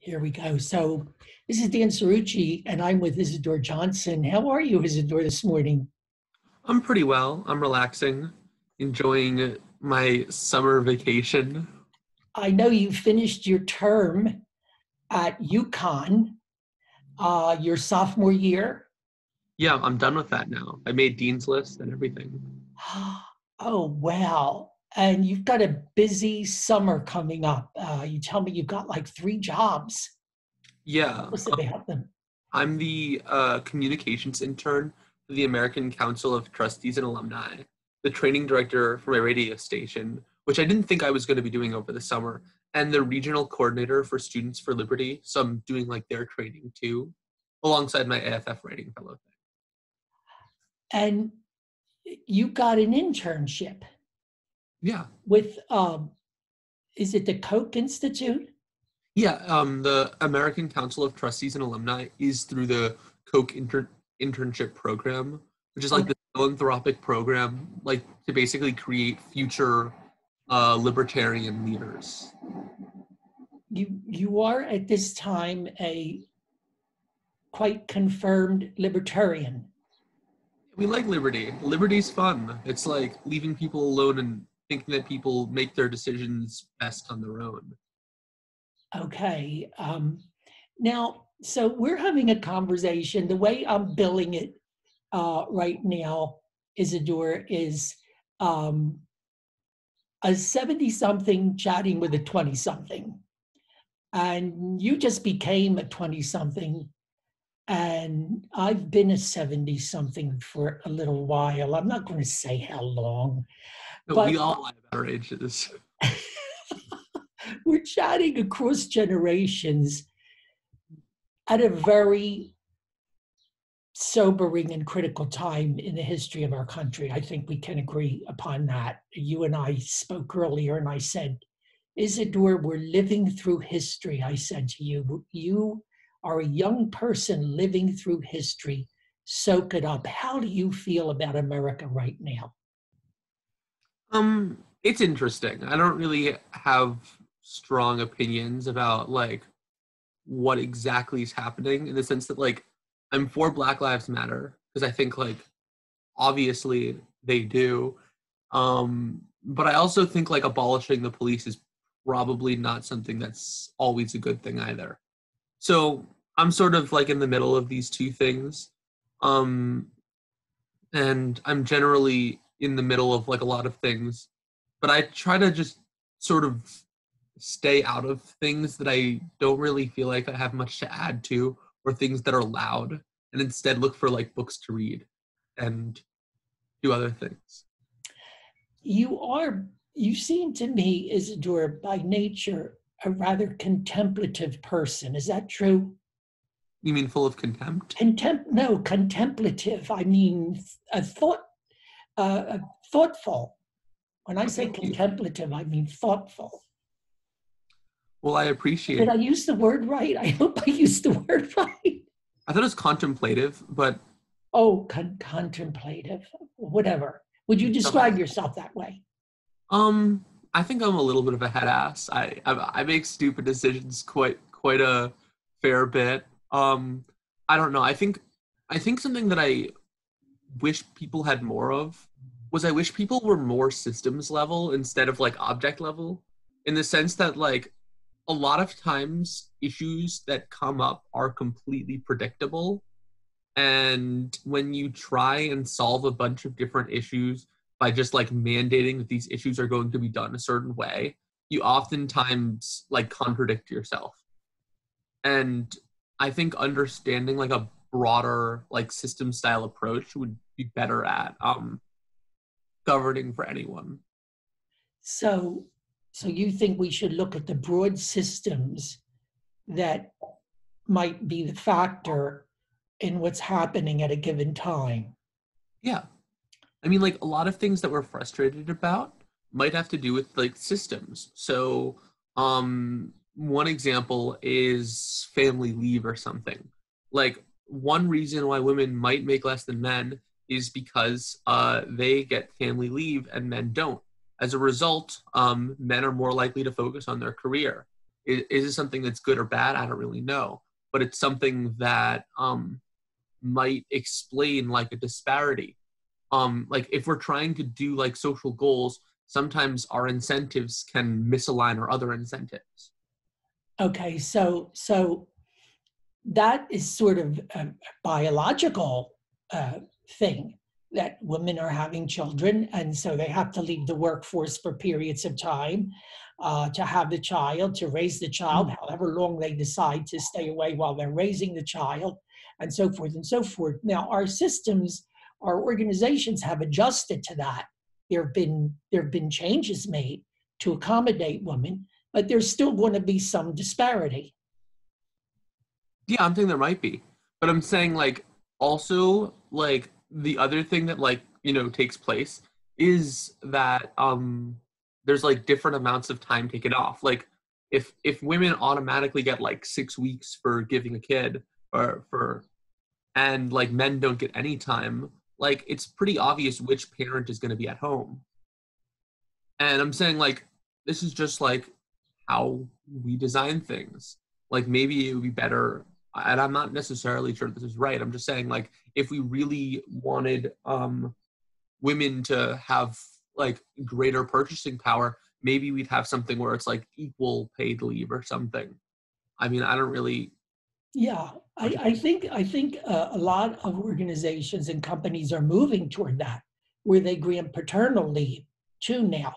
Here we go. So this is Dan Cerrucci, and I'm with Isidore Johnson. How are you, Isidore, this morning? I'm pretty well. I'm relaxing, enjoying my summer vacation. I know you finished your term at UConn, your sophomore year. Yeah, I'm done with that now. I made Dean's List and everything. Oh, wow. And you've got a busy summer coming up. You tell me you've got like three jobs. Yeah, What's about them? I'm the communications intern for the American Council of Trustees and Alumni, the training director for my radio station, which I didn't think I was going to be doing over the summer, and the regional coordinator for Students for Liberty. So I'm doing like their training too, alongside my AFF writing fellow thing. And you got an internship Yeah. with, is it the Koch Institute? Yeah, the American Council of Trustees and Alumni is through the Koch internship program, which is like Okay. the philanthropic program, like to basically create future libertarian leaders. You are at this time a quite confirmed libertarian. We like liberty. Liberty's fun. It's like leaving people alone and thinking that people make their decisions best on their own. Okay. Now, so we're having a conversation. The way I'm billing it right now, Isidore, is um, a 70 something chatting with a 20 something. And you just became a 20 something. And I've been a 70 something for a little while. I'm not going to say how long, No, we but all lie about our ages. we're chatting across generations at a very sobering and critical time in the history of our country. I think we can agree upon that. You and I spoke earlier, and I said, Isidore, we're living through history. I said to you, you are a young person living through history. Soak it up. How do you feel about America right now? It's interesting. I don't really have strong opinions about like what exactly is happening in the sense that like I'm for Black Lives Matter because I think like obviously they do. But I also think like abolishing the police is probably not something that's always a good thing either. So I'm sort of like in the middle of these two things. Um, and I'm generally in the middle of like a lot of things, but I try to just sort of stay out of things that I don't really feel like I have much to add to or things that are loud and instead look for like books to read and do other things. You seem to me, Isidore, by nature, a rather contemplative person. Is that true? You mean full of contempt? No, contemplative. I mean, a thought, thoughtful. When I Oh, say thank you. contemplative, I mean thoughtful. Well, I Did appreciate. I use the word right? I hope I used the word right. I thought it was contemplative, but Oh, contemplative, whatever. Would you describe yourself that way? um, I think I'm a little bit of a head ass. I make stupid decisions quite a fair bit. I don't know. I think something that I wish people had more of was I wish people were more systems level instead of like object level, in the sense that like a lot of times issues that come up are completely predictable, and when you try and solve a bunch of different issues by just like mandating that these issues are going to be done a certain way, you oftentimes like contradict yourself. And I think understanding like a broader like system style approach would be better at governing for anyone. So, so you think we should look at the broad systems that might be the factor in what's happening at a given time? Yeah. I mean, like a lot of things that we're frustrated about might have to do with like systems. So, one example is family leave or something. Like one reason why women might make less than men is because they get family leave and men don't. As a result, men are more likely to focus on their career. Is it something that's good or bad? I don't really know, but it's something that might explain like a disparity. Like if we're trying to do like social goals, sometimes our incentives can misalign our other incentives. Okay, so that is sort of a biological thing, that women are having children, and so they have to leave the workforce for periods of time to have the child, to raise the child, however long they decide to stay away while they're raising the child, and so forth and so forth. Now, our systems, our organizations have adjusted to that. There have been changes made to accommodate women, but there's still going to be some disparity. Yeah, I'm thinking there might be, but I'm saying like also like the other thing that like takes place is that there's like different amounts of time taken off. Like if women automatically get like 6 weeks for giving a kid or for and like men don't get any time, like it's pretty obvious which parent is going to be at home. And I'm saying like this is just like how we design things. Like maybe it would be better, and I'm not necessarily sure this is right. I'm just saying like if we really wanted women to have like greater purchasing power, maybe we'd have something where it's like equal paid leave or something. I mean, I don't really. Yeah, I think a lot of organizations and companies are moving toward that, where they grant paternal leave too now.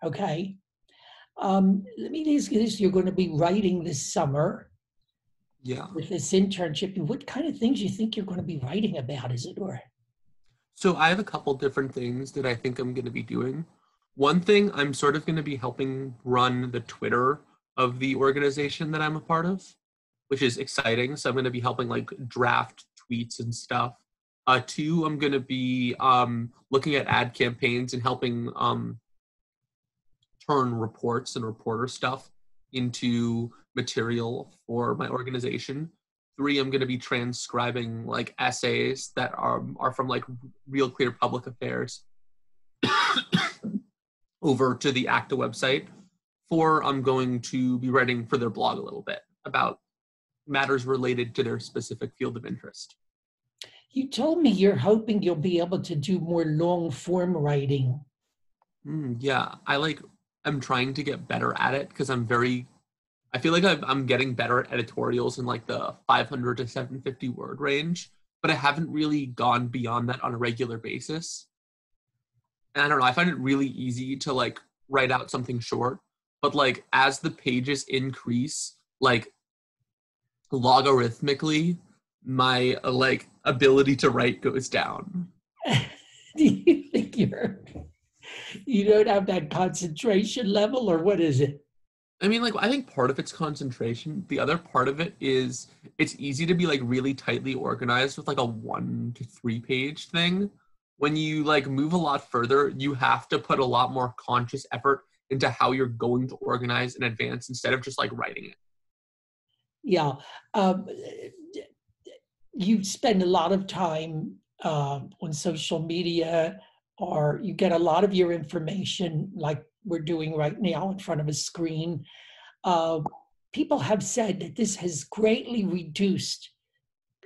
Okay, let me ask you this: you're going to be writing this summer Yeah. with this internship. What kind of things you think you're going to be writing about, is it, or? So I have a couple different things that I think I'm going to be doing. One thing, I'm sort of going to be helping run the Twitter of the organization that I'm a part of, which is exciting. So I'm going to be helping like draft tweets and stuff. Two, I'm going to be looking at ad campaigns and helping turn reports and reporter stuff into material for my organization. Three, I'm going to be transcribing like essays that are from like Real Clear Public Affairs over to the ACTA website. Four, I'm going to be writing for their blog a little bit about matters related to their specific field of interest. You told me you're hoping you'll be able to do more long form writing. Yeah, I'm trying to get better at it because I feel like I'm getting better at editorials in like the 500 to 750 word range, but I haven't really gone beyond that on a regular basis. And I don't know, I find it really easy to like write out something short, but like as the pages increase, like logarithmically, my like ability to write goes down. Do you think you don't have that concentration level, or what is it? I mean, like, I think part of it's concentration. The other part of it is it's easy to be like really tightly organized with like a 1 to 3 page thing. When you like move a lot further, you have to put a lot more conscious effort into how you're going to organize in advance instead of just like writing it. Yeah. Um, you spend a lot of time on social media, or you get a lot of your information like we're doing right now in front of a screen. Uh, People have said that this has greatly reduced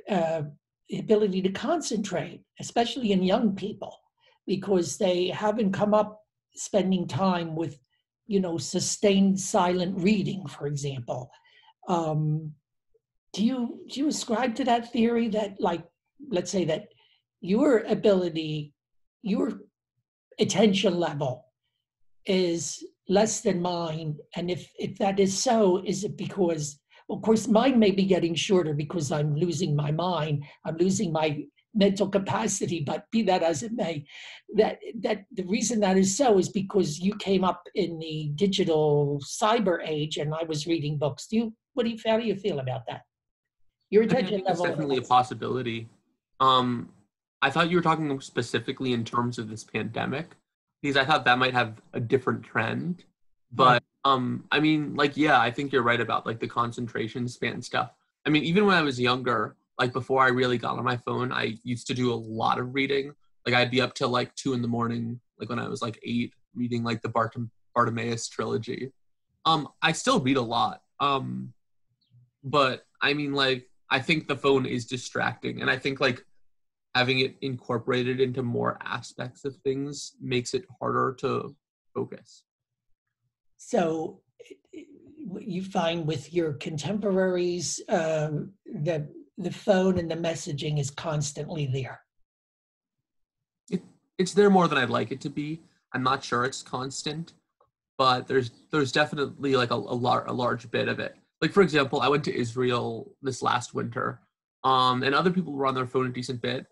the ability to concentrate, especially in young people, because they haven't come up spending time with, sustained silent reading, for example. Um, do you ascribe to that theory that, like, let's say that your ability, your attention level is less than mine? And if that is so, is it because, well, of course, mine may be getting shorter because I'm losing my mind, I'm losing my mental capacity, but be that as it may, that the reason that is so is because you came up in the digital cyber age and I was reading books. How do you feel about that? Your I mean, I attention think it's level. definitely a possibility. Um, I thought you were talking specifically in terms of this pandemic, because I thought that might have a different trend. Right. But I mean, like, yeah, I think you're right about like the concentration span stuff. I mean, even when I was younger, like before I really got on my phone, I used to do a lot of reading. Like I'd be up till like 2 in the morning, like when I was like 8, reading like the Bartimaeus trilogy. I still read a lot. But I mean, like, I think the phone is distracting, and I think like having it incorporated into more aspects of things makes it harder to focus. So what you find with your contemporaries, the phone and the messaging is constantly there. It, it's there more than I'd like it to be. I'm not sure it's constant, but there's definitely like a large bit of it. Like for example, I went to Israel this last winter, and other people were on their phone a decent bit.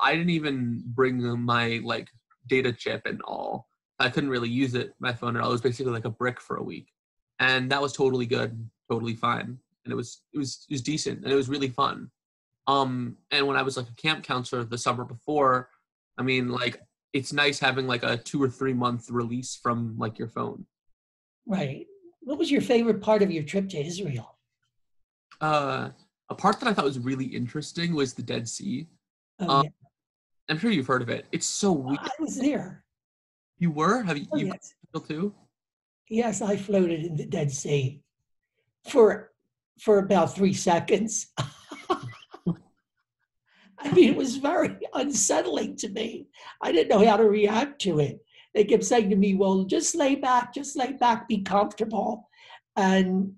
I didn't even bring my like data chip and all. I couldn't really use it my phone at all. It was basically like a brick for a week, and that was totally good, totally fine, and it was decent, and it was really fun. And when I was like a camp counselor the summer before, I mean, like it's nice having like a 2 or 3 month release from like your phone. Right. What was your favorite part of your trip to Israel? Uh, a part that I thought was really interesting was the Dead Sea. Oh, Um, yeah. I'm sure you've heard of it. It's so weird. I was there. You were? Have you? Oh, You yes. too? Yes, I floated in the Dead Sea for for about 3 seconds. I mean, it was very unsettling to me. I didn't know how to react to it. They kept saying to me, well, just lay back, be comfortable. And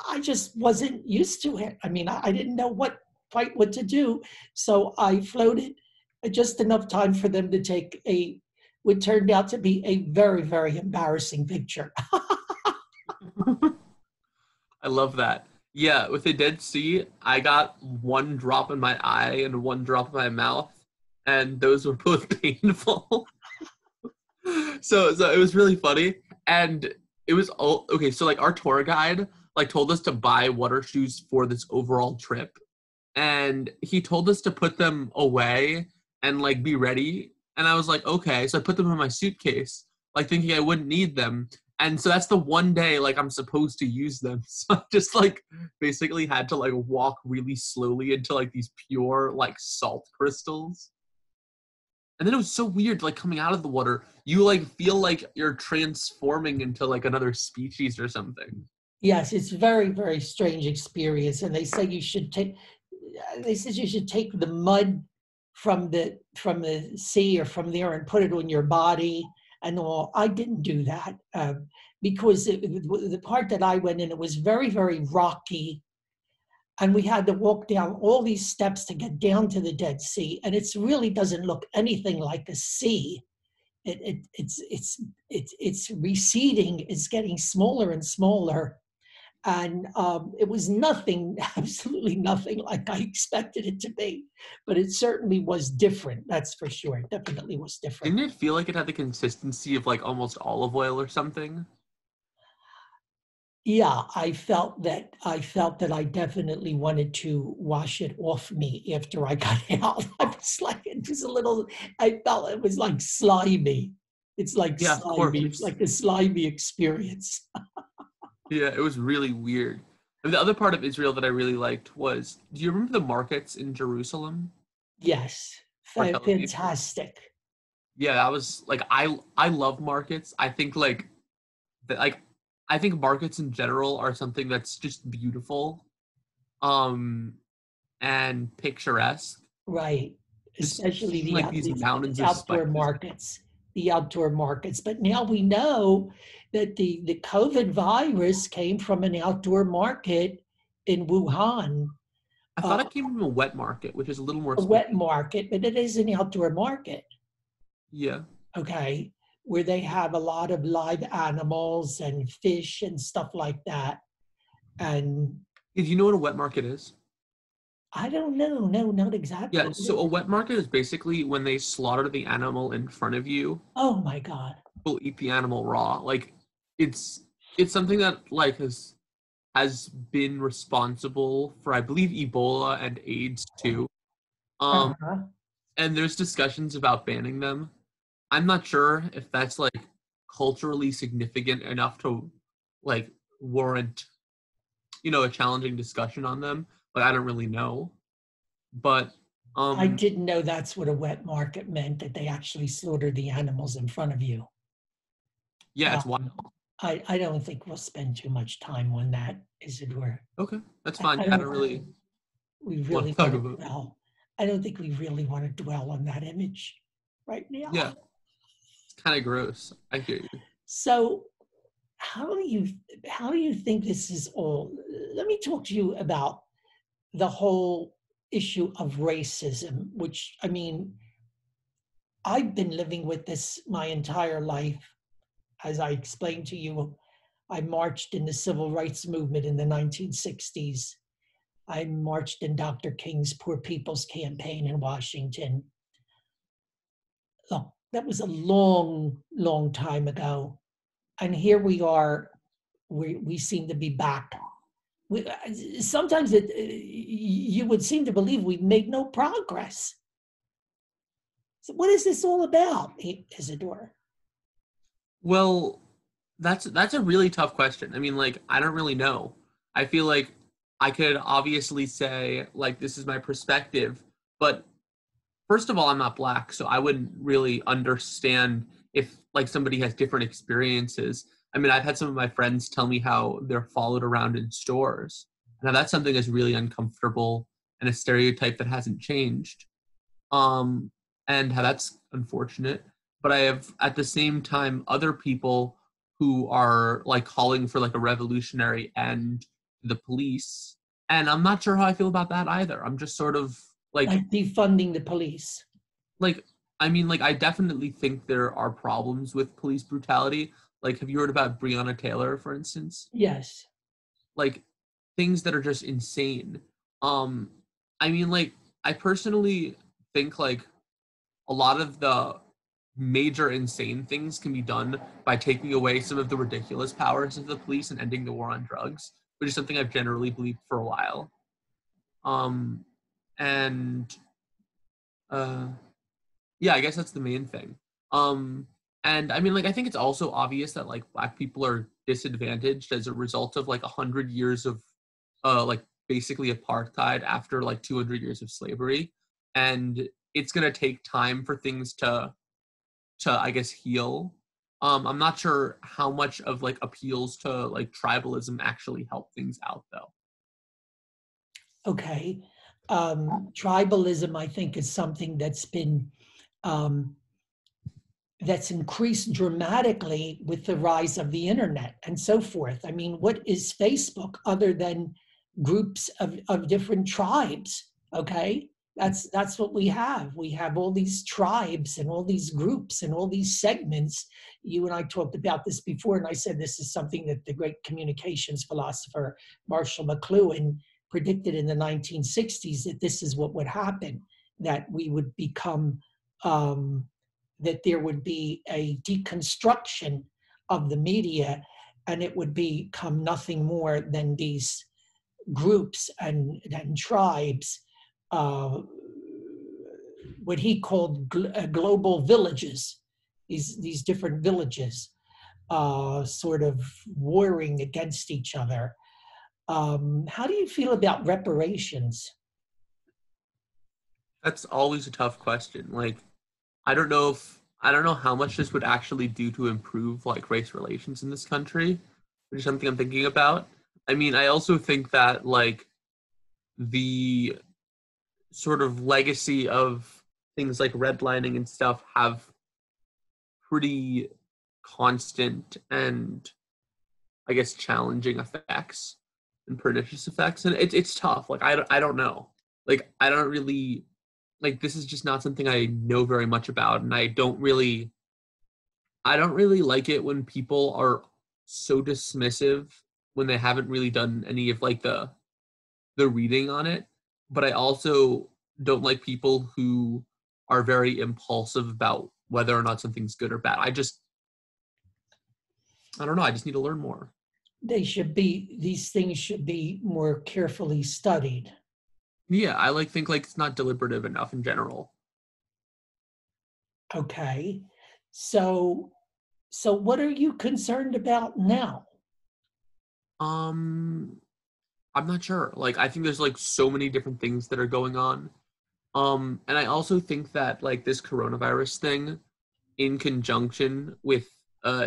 I just wasn't used to it. I mean, I didn't know quite what to do. So I floated just enough time for them to take what turned out to be a very, very embarrassing picture. I love that. Yeah, with the Dead Sea, I got one drop in my eye and one drop in my mouth, and those were both painful. So it was really funny, and it was all okay. So like our tour guide like told us to buy water shoes for this overall trip, and he told us to put them away and like be ready. And I was like, okay. So I put them in my suitcase, like thinking I wouldn't need them. And so that's the one day like I'm supposed to use them. So I just like basically had to like walk really slowly into like these pure like salt crystals. And then it was so weird, like coming out of the water, you like feel like you're transforming into like another species or something. Yes, it's very, very strange experience. And they said you should take the mud from the sea or from there and put it on your body and all. I didn't do that because the part that I went in, it was very, very rocky, and we had to walk down all these steps to get down to the Dead Sea, and it really doesn't look anything like a sea. It's receding. It's getting smaller and smaller, and it was nothing, absolutely nothing like I expected it to be. But it certainly was different. That's for sure. It definitely was different. Didn't it feel like it had the consistency of like almost olive oil or something? Yeah, I felt that I definitely wanted to wash it off me after I got out. I was like, it was a little, I felt it was like slimy. It's like Yeah, of slimy. It's course. like a slimy experience. Yeah, it was really weird. And the other part of Israel that I really liked was, do you remember the markets in Jerusalem Yes, or Tel Aviv? fantastic. Yeah, that was like I love markets. I think like that like I think markets in general are something that's just beautiful um and picturesque. Right, Just especially seeing like these mountains the of outdoor spices. markets, the outdoor markets. But now we know that the COVID virus came from an outdoor market in Wuhan, I uh, thought it came from a wet market, which is a little more a wet specific. market, but it is an outdoor market, Yeah. okay, where they have a lot of live animals and fish and stuff like that. And Do you know what a wet market is? I don't know, no, not Yeah, exactly. What so is a it? wet market is basically when they slaughter the animal in front of you, Oh my God. people eat the animal raw. Like it's it's something that like has been responsible for I believe Ebola and AIDS too. Um Uh-huh. and there's discussions about banning them. I'm not sure if that's like culturally significant enough to like warrant, a challenging discussion on them. Like I don't really know. But I um didn't know that's what a wet market meant, that they actually slaughtered the animals in front of you. yeah, Uh, it's wild. I don't think we'll spend too much time on that, Isidore. Okay, that's I fine. I don't don't think really we want really to talk want to about. dwell. I don't think we really want to dwell on that image right Yeah, now. it's kind of gross. I hear you. So how do you how do you think this is all? Let me talk to you about the whole issue of racism, which I mean, I've been living with this my entire life. As I explained to you, I marched in the civil rights movement in the 1960s. I marched in Dr. King's Poor People's Campaign in Washington. Look, that was a long, long time ago. And here we are, we seem to be back. We, sometimes you would seem to believe we've made no progress. So what is this all about, Isidore? Well, that's a really tough question. I mean, like, I don't really know. I feel like I could obviously say like this is my perspective, but first of all, I'm not black, so I wouldn't really understand if like somebody has different experiences. I mean, I've had some of my friends tell me how they're followed around in stores. Now that's something that's really uncomfortable and a stereotype that hasn't changed. Um, and how that's unfortunate. But I have at the same time other people who are like calling for like a revolutionary end to the police. And I'm not sure how I feel about that either. I'm just sort of like Like defunding the police? like I mean like I definitely think there are problems with police brutality. Like have you heard about Breonna Taylor, for instance? Yes. Like things that are just insane. Um I mean like I personally think like a lot of the major insane things can be done by taking away some of the ridiculous powers of the police and ending the war on drugs, which is something I've generally believed for a while. Um and uh yeah, I guess that's the main thing. Um, and I mean, like, I think it's also obvious that like black people are disadvantaged as a result of like 100 years of like basically apartheid after like 200 years of slavery, and it's gonna take time for things to I guess heal. I'm not sure how much of like appeals to like tribalism actually help things out though. Okay. Tribalism, I think, is something um, that's increased dramatically with the rise of the internet and so forth. I mean, what is Facebook other than groups of different tribes? Okay, that's what we have. We have all these tribes and all these groups and all these segments. You and I talked about this before, and I said this is something that the great communications philosopher Marshall McLuhan predicted in the 1960s, that this is what would happen, that we would become that there would be a deconstruction of the media, and it would become nothing more than these groups and tribes, uh, what he called global villages, these different villages, sort of warring against each other. How do you feel about reparations? That's always a tough question. Like I don't know how much this would actually do to improve like race relations in this country, which is something I'm thinking about. I mean, I also think that like the sort of legacy of things like redlining and stuff have pretty constant and I guess challenging effects and pernicious effects, and it's tough. Like I don't know. Like I don't really like this is just not something I know very much about, and I don't really like it when people are so dismissive when they haven't really done any of like the reading on it. But I also don't like people who are very impulsive about whether or not something's good or bad. I don't know. I just need to learn more. These things should be more carefully studied. Yeah, I like think like it's not deliberative enough in general. Okay. So so what are you concerned about now? Um, I'm not sure. Like I think there's like so many different things that are going on. And I also think that like this coronavirus thing in conjunction with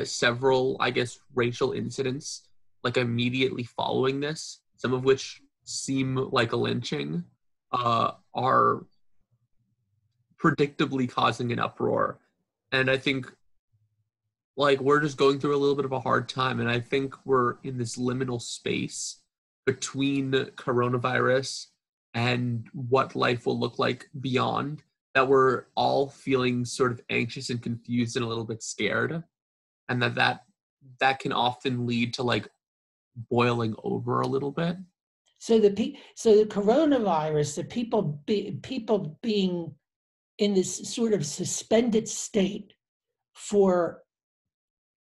several, I guess, racial incidents like immediately following this, some of which seem like a lynching, are predictably causing an uproar. And I think like we're just going through a little bit of a hard time. And I think we're in this liminal space between coronavirus and what life will look like beyond, that we're all feeling sort of anxious and confused and a little bit scared. And that can often lead to like boiling over a little bit. So the coronavirus, the people being in this sort of suspended state for,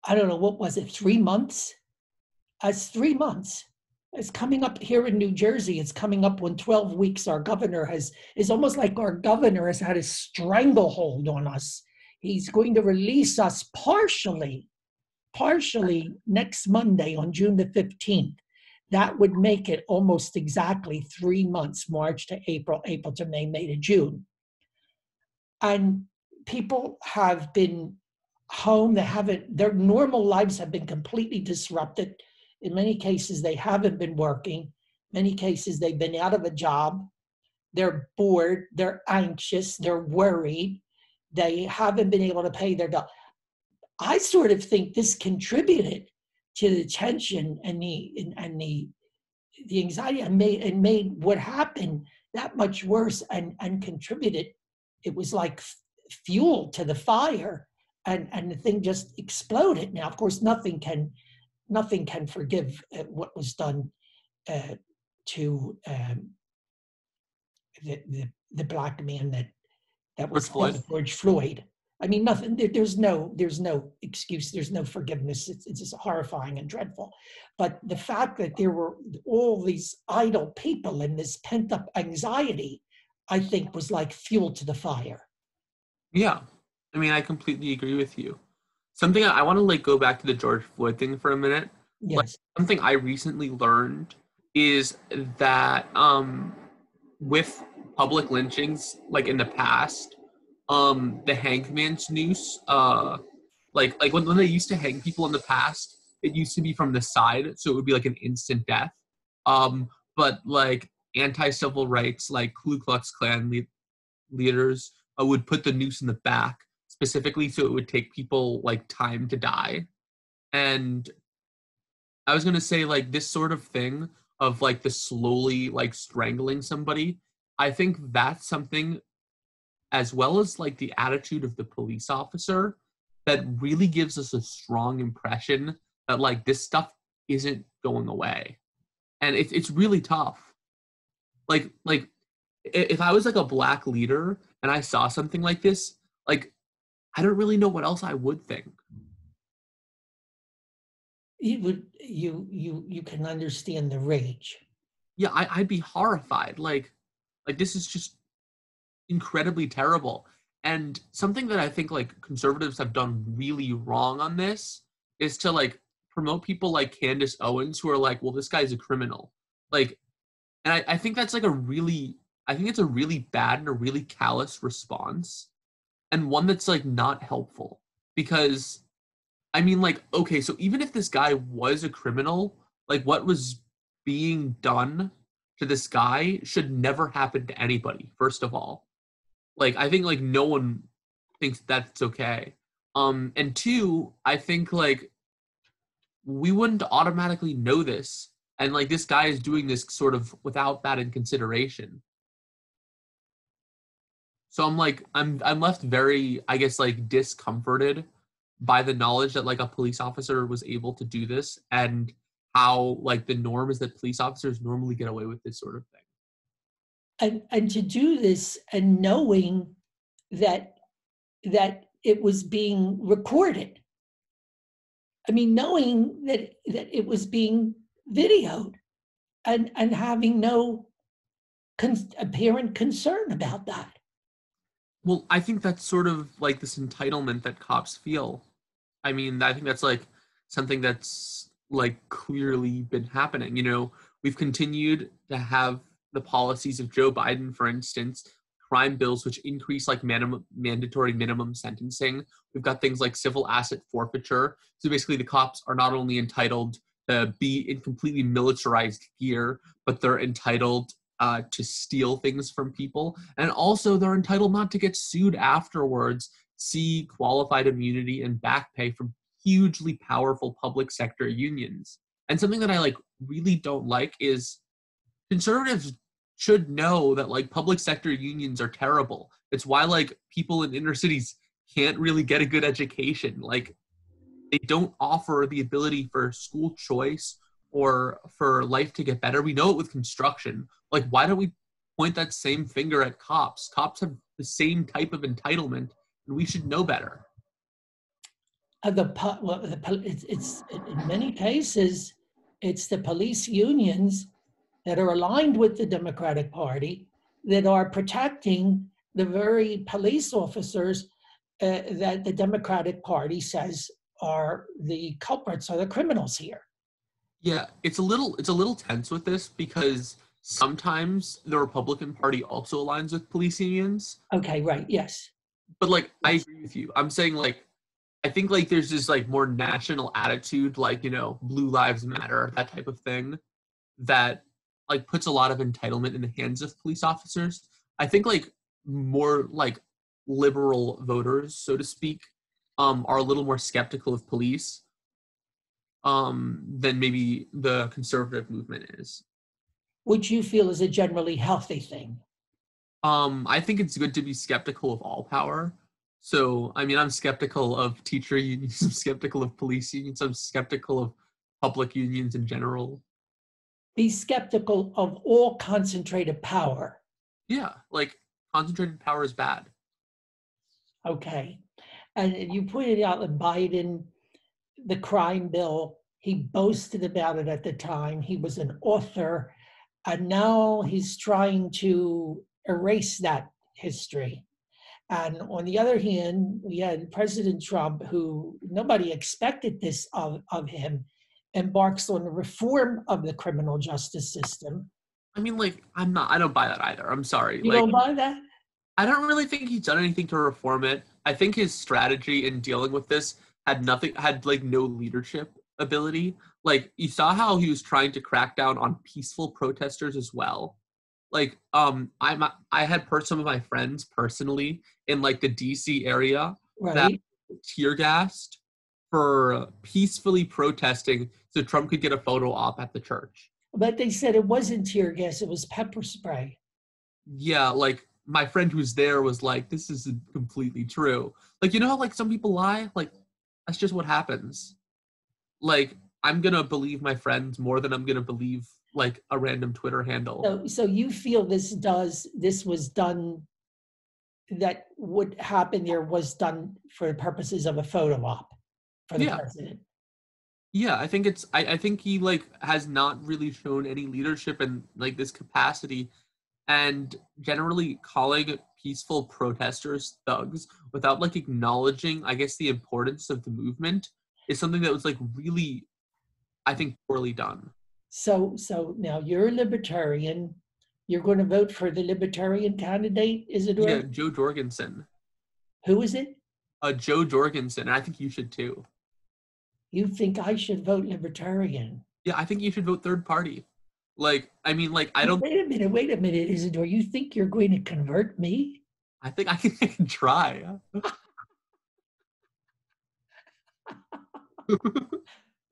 I don't know, what was it, 3 months? It's 3 months. It's coming up here in New Jersey. It's coming up when 12 weeks. Our governor is almost like our governor has had a stranglehold on us. He's going to release us partially next Monday on June the 15th. That would make it almost exactly 3 months, March to April, April to May, May to June. And people have been home. Their normal lives have been completely disrupted. In many cases, they haven't been working. Many cases, they've been out of a job. They're bored, they're anxious, they're worried. They haven't been able to pay their bill. I sort of think this contributed to the tension and the anxiety, and made what happened that much worse, and contributed. It was like fuel to the fire, and the thing just exploded. Now, of course, nothing can forgive what was done to the black man that was killed, George Floyd. I mean, nothing. There's no excuse. There's no forgiveness. It's just horrifying and dreadful. But the fact that there were all these idle people and this pent up anxiety, I think, was like fuel to the fire. Yeah, I mean, I completely agree with you. Something I want to like go back to the George Floyd thing for a minute. Yes. Like, something I recently learned is that with public lynchings, like in the past, the hangman's noose, like when they used to hang people in the past, it used to be from the side, so it would be like an instant death. But like anti-civil rights, like Ku Klux Klan leaders would put the noose in the back specifically so it would take people like time to die. And I was gonna say, like, this sort of thing of like the slowly like strangling somebody, I think that's something, as well as like the attitude of the police officer, that really gives us a strong impression that like this stuff isn't going away. And it's really tough. Like if I was like a black leader and I saw something like this, like I don't really know what else I would think. You can understand the rage. Yeah, I'd be horrified. Like this is just incredibly terrible. And something that I think like conservatives have done really wrong on this is to like promote people like Candace Owens, who are like, well, this guy's a criminal. Like, and I think that's like I think it's a really bad and a really callous response, and one that's like not helpful. Because I mean, like, okay, so even if this guy was a criminal, like what was being done to this guy should never happen to anybody, first of all. Like, I think like no one thinks that's okay. And two, I think like we wouldn't automatically know this. And like this guy is doing this sort of without that in consideration. So I'm left very, I guess, like discomforted by the knowledge that like a police officer was able to do this, and how like the norm is that police officers normally get away with this sort of thing. And to do this and knowing that it was being recorded. I mean, knowing that it was being videoed, and having no apparent concern about that. Well, I think that's sort of like this entitlement that cops feel. I mean, I think that's like something that's like clearly been happening. You know, we've continued to have the policies of Joe Biden, for instance, crime bills which increase like mandatory minimum sentencing. We've got things like civil asset forfeiture. So basically the cops are not only entitled to be in completely militarized gear, but they're entitled to steal things from people. And also they're entitled not to get sued afterwards, see qualified immunity and back pay from hugely powerful public sector unions. And something that I like really don't like is conservatives should know that like public sector unions are terrible. It's why like people in inner cities can't really get a good education. Like they don't offer the ability for school choice or for life to get better. We know it with construction. Like, why don't we point that same finger at cops? Cops have the same type of entitlement, and we should know better. It's in many cases, it's the police unions that are aligned with the Democratic Party that are protecting the very police officers that the Democratic Party says are the culprits or the criminals here. Yeah, it's a little tense with this because sometimes the Republican Party also aligns with police unions. Okay, right, yes. But like, I agree with you. I'm saying like, I think like there's this like more national attitude, like, you know, Blue Lives Matter, that type of thing, that like puts a lot of entitlement in the hands of police officers. I think like more like liberal voters, so to speak, are a little more skeptical of police than maybe the conservative movement is. Which you feel is a generally healthy thing. I think it's good to be skeptical of all power. So, I mean, I'm skeptical of teacher unions, I'm skeptical of police unions, I'm skeptical of public unions in general. Be skeptical of all concentrated power. Yeah, like concentrated power is bad. Okay. And you pointed out that Biden, the crime bill, he boasted about it at the time. He was an author, and now he's trying to erase that history. And on the other hand, we had President Trump, who nobody expected this of him, embarks on the reform of the criminal justice system. I mean, like, I don't buy that either. I'm sorry. You like, don't buy that? I don't really think he's done anything to reform it. I think his strategy in dealing with this had like no leadership ability. Like, you saw how he was trying to crack down on peaceful protesters as well. Like, I had some of my friends personally in like the DC area that tear gassed for peacefully protesting so Trump could get a photo op at the church. But they said it wasn't tear gas, it was pepper spray. Yeah, like my friend who's there was like, this isn't completely true. Like, you know how like some people lie? Like, that's just what happens. Like, I'm gonna believe my friends more than I'm gonna believe like a random Twitter handle. So you feel this was done, that what happened there was done for the purposes of a photo op for the president? Yeah, I think he like has not really shown any leadership in like this capacity, and generally calling peaceful protesters thugs without like acknowledging, I guess, the importance of the movement is something that was like really, I think, poorly done. So now you're a libertarian. You're going to vote for the libertarian candidate, Isidore? Yeah, Jo Jorgensen. Who is it? Jo Jorgensen. And I think you should too. You think I should vote libertarian? Yeah, I think you should vote third party. Like, I mean, like, I don't... Wait a minute, Isidore. You think you're going to convert me? I think I can try.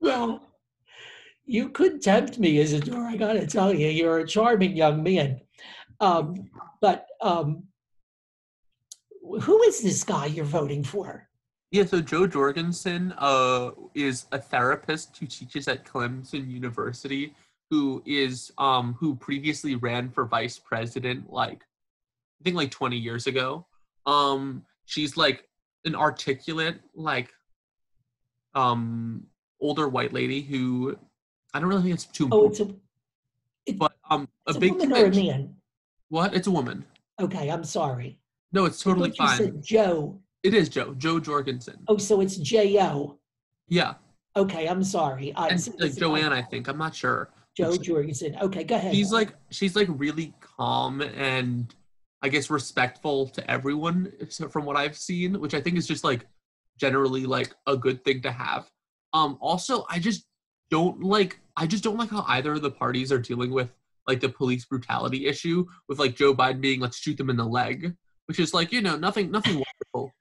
Well, you could tempt me, Isidore. I got to tell you, you're a charming young man. But who is this guy you're voting for? Yeah, so Jo Jorgensen is a therapist who teaches at Clemson University, who previously ran for vice president, like, I think like 20 years ago. She's like an articulate, like, older white lady who, I don't really think it's too important. It's a big woman or a man? What? It's a woman. Okay, I'm sorry. No, it's totally fine. You said Joe. It is Jo Jorgensen. Oh, so it's J-O. Yeah. Okay, I'm sorry. And like Joanne, I think. I'm not sure. Jo Jorgensen. Okay, go ahead. She's like really calm and I guess, respectful to everyone, so from what I've seen, which I think is just like generally like a good thing to have. Also, I just don't like how either of the parties are dealing with like the police brutality issue, with like Joe Biden being like shoot them in the leg, which is like, nothing wonderful.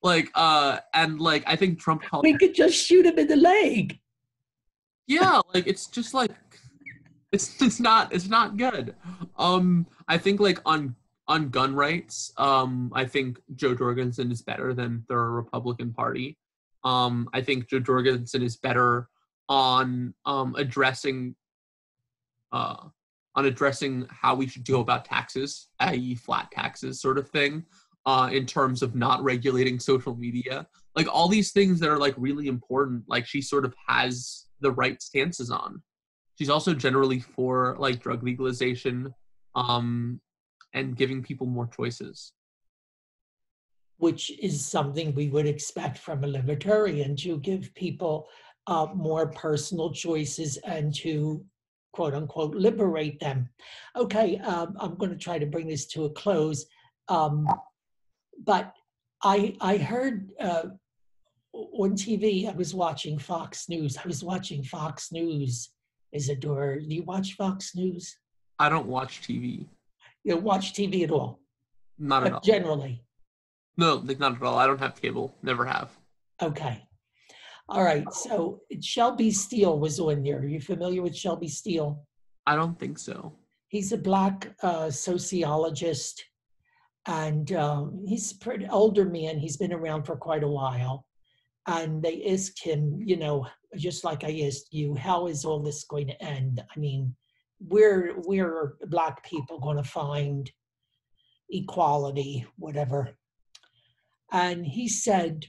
Like and like I think Trump called, We could just shoot him in the leg. yeah, like it's just like it's not good. I think like on gun rights, I think Joe Jorgensen is better than the Republican Party. I think Joe Jorgensen is better on uh addressing how we should go about taxes, i.e. flat taxes sort of thing, in terms of not regulating social media. Like all these things that are like really important, like she sort of has the right stances on. She's also generally for like drug legalization, um, and giving people more choices. Which is something we would expect from a libertarian, to give people more personal choices and to quote unquote liberate them. Okay, I'm going to try to bring this to a close, but I heard on TV. I was watching Fox News. Isadora, do you watch Fox News? I don't watch TV. You don't watch TV at all, Not at but all. generally. No, like not at all. I don't have cable. Never have. Okay. All right. So Shelby Steele was on there. Are you familiar with Shelby Steele? I don't think so. He's a Black sociologist, and he's a pretty older man. He's been around for quite a while. And they asked him, just like I asked you, how is all this going to end? I mean, we're Black people going to find equality, whatever. And he said,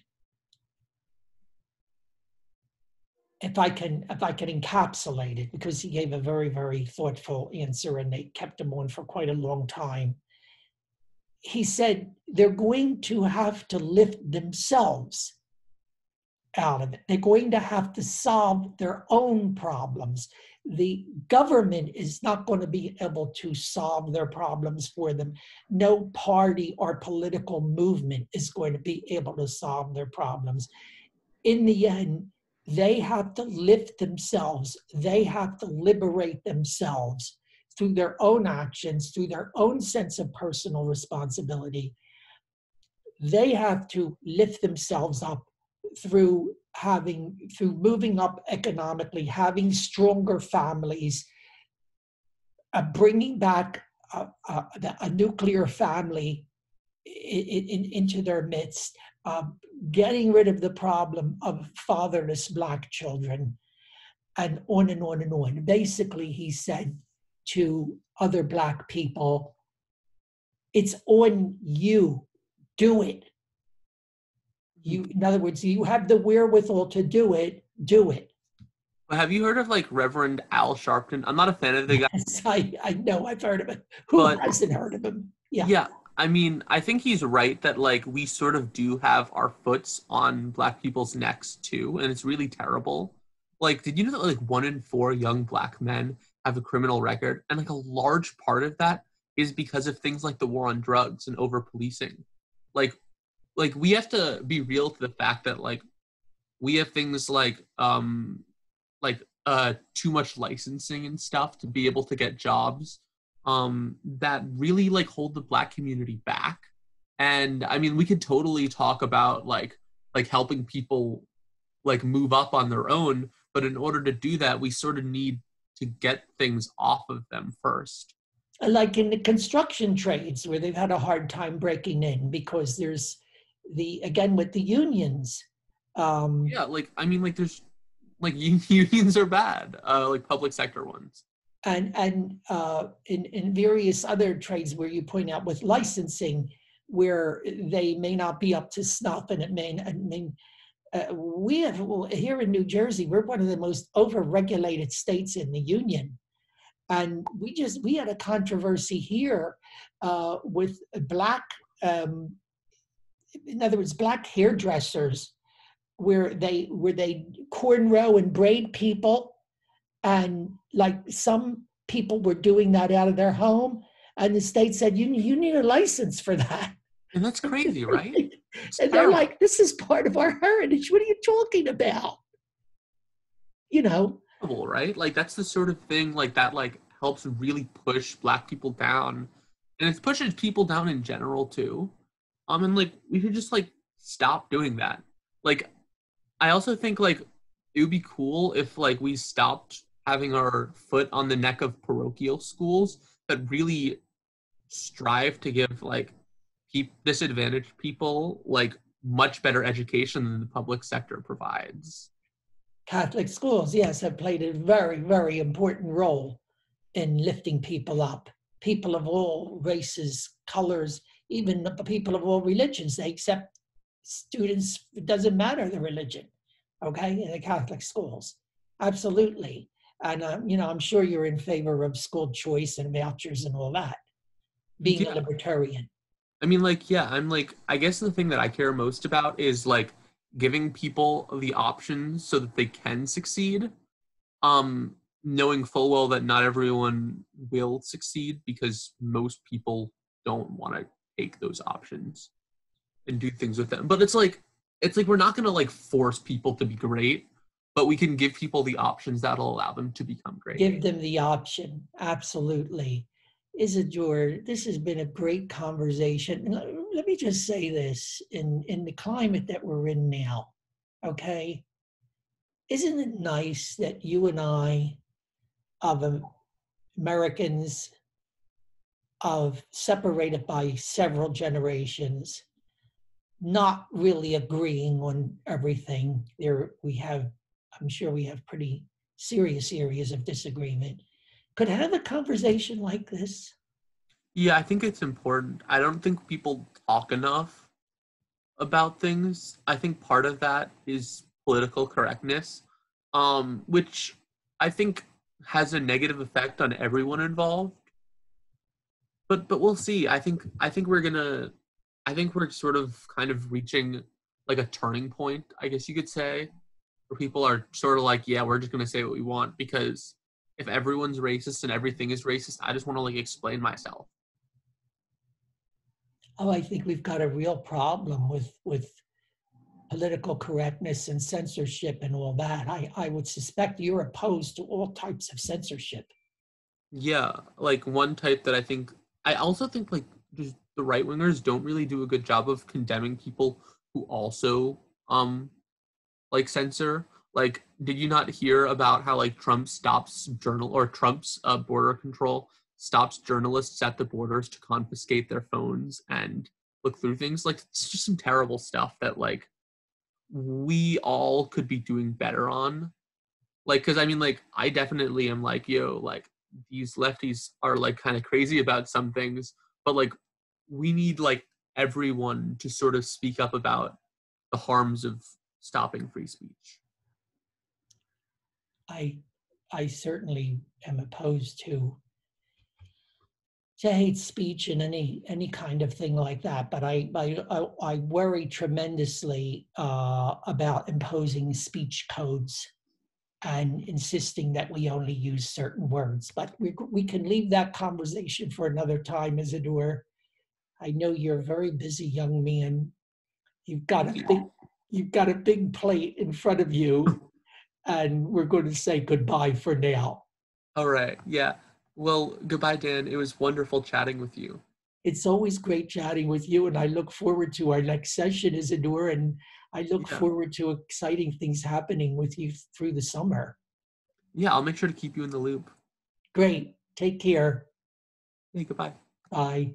if I can encapsulate it, because he gave a very, very thoughtful answer and they kept him on for quite a long time. He said they're going to have to lift themselves out of it. They're going to have to solve their own problems. The government is not going to be able to solve their problems for them. No party or political movement is going to be able to solve their problems. In the end, they have to lift themselves. They have to liberate themselves through their own actions, through their own sense of personal responsibility. They have to lift themselves up through moving up economically, having stronger families, bringing back a nuclear family into their midst, getting rid of the problem of fatherless Black children, and on and on and on. Basically, he said to other Black people, it's on you, do it. In other words, you have the wherewithal to do it, do it. Have you heard of like Reverend Al Sharpton? I'm not a fan of the guy. Yes, I know, I've heard of him. Who hasn't heard of him? Yeah. I mean, I think he's right that like we sort of do have our foots on Black people's necks too, and it's really terrible. Like, did you know that like 1 in 4 young Black men have a criminal record, and like a large part of that is because of things like the war on drugs and over policing. Like we have to be real to the fact that like we have things like too much licensing and stuff to be able to get jobs that really like hold the Black community back. And I mean, we could totally talk about like helping people like move up on their own, but in order to do that, we sort of need to get things off of them first. Like in the construction trades, where they've had a hard time breaking in because there's with the unions. Like I mean, like there's like unions are bad, like public sector ones. And in various other trades where you point out with licensing, where they may not be up to snuff, and we have here in New Jersey, we're one of the most over-regulated states in the union, and we had a controversy here with Black, in other words, Black hairdressers, where they cornrow and braid people. And like some people were doing that out of their home, And the state said, you need a license for that. And that's crazy, right? It's And they're terrible. like, this is part of our heritage. What are you talking about? You know, Right? Like that's the sort of thing like that like helps really push Black people down, and it pushes people down in general too. And like we should just like stop doing that. Like I also think like it would be cool if like we stopped having our foot on the neck of parochial schools that really strive to give like disadvantaged people like much better education than the public sector provides. Catholic schools, yes, have played a very, very important role in lifting people up. People of all races, colors, even the people of all religions, they accept students, it doesn't matter the religion, okay, in the Catholic schools. Absolutely. And, I'm sure you're in favor of school choice and vouchers and all that, being a Yeah. libertarian. I mean, like, yeah, I'm like, I guess the thing that I care most about is like giving people the options so that they can succeed. Knowing full well that not everyone will succeed because most people don't want to take those options and do things with them. But it's like we're not gonna like force people to be great, but we can give people the options that'll allow them to become great. Give them the option. Absolutely. Isidore, this has been a great conversation. And let me just say this in the climate that we're in now, okay? Isn't it nice that you and I, of Americans, of separated by several generations, not really agreeing on everything. I'm sure we have pretty serious areas of disagreement. Could have a conversation like this. Yeah, I think it's important. I don't think people talk enough about things. I think part of that is political correctness, which I think has a negative effect on everyone involved. But we'll see. I think we're sort of kind of reaching like a turning point, I guess you could say, where people are sort of like, yeah, we're just gonna say what we want because if everyone's racist and everything is racist, I just want to like explain myself. Oh, I think we've got a real problem with political correctness and censorship and all that. I would suspect you're opposed to all types of censorship. Yeah, like one type that I also think like just the right wingers don't really do a good job of condemning people who also like censor. Like, did you not hear about how like Trump's border control stops journalists at the borders to confiscate their phones and look through things? Like, it's just some terrible stuff that like we all could be doing better on. Like, because I mean, like, I definitely am like, yo, like these lefties are like kind of crazy about some things, but like we need like everyone to sort of speak up about the harms of stopping free speech. I I certainly am opposed to hate speech and any kind of thing like that. But I worry tremendously about imposing speech codes and insisting that we only use certain words. But we can leave that conversation for another time, Isidore. I know you're a very busy young man. You've got a big you've got a big plate in front of you, and we're going to say goodbye for now. All right. Yeah. Well, goodbye, Dan. It was wonderful chatting with you. It's always great chatting with you, and I look forward to our next session, Isidore, and I look Yeah. forward to exciting things happening with you through the summer. Yeah, I'll make sure to keep you in the loop. Great. Take care. Hey, goodbye. Bye.